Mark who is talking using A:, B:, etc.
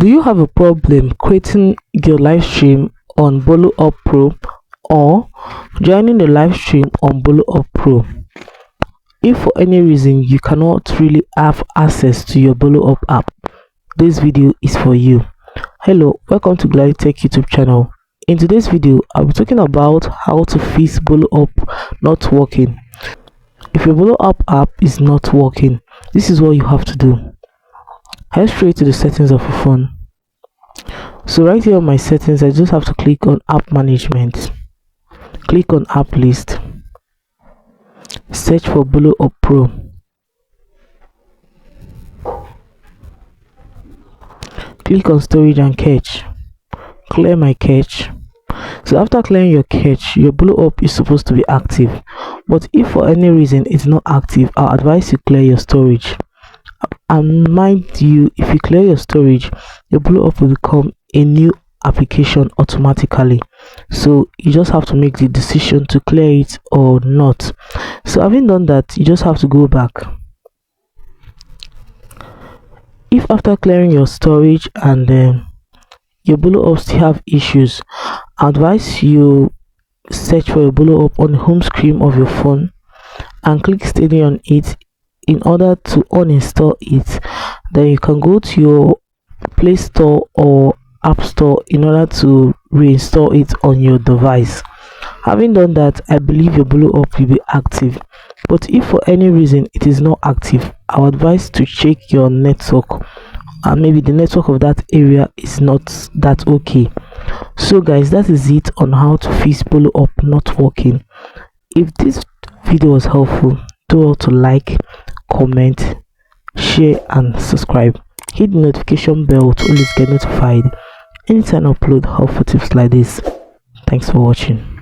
A: Do you have a problem creating your live stream on Boloup Up Pro or joining the live stream on Boloup Up Pro? If for any reason you cannot really have access to your Boloup Up app, this video is for you. Hello, welcome to Glide Tech YouTube channel. In today's video, I'll be talking about how to fix Boloup Up Not Working. If your Boloup Up app is not working, this is what you have to do. Head straight to the settings of your phone. So right here on my settings, I just have to click on app management, click on app list, search for Boloup Up Pro, click on storage and cache, clear my cache. So after clearing your cache, your Boloup Up is supposed to be active, but if for any reason it's not active, I'll advise you clear your storage. And mind you, if you clear your storage, your Boloup Up will become a new application automatically. So you just have to make the decision to clear it or not. So having done that, you just have to go back. If after clearing your storage and your Boloup Up still have issues, I advise you search for your Boloup Up on the home screen of your phone and click steady on it in order to uninstall it. Then you can go to your Play Store or App Store in order to reinstall it on your device. Having done that, I believe your Boloup Up will be active. But if for any reason it is not active, I would advise to check your network, and maybe the network of that area is not that okay. So guys, that is it on how to fix Boloup Up Not Working. If this video was helpful, do all to like, comment, share and subscribe. Hit the notification bell to always get notified anytime I upload helpful tips like this. Thanks for watching.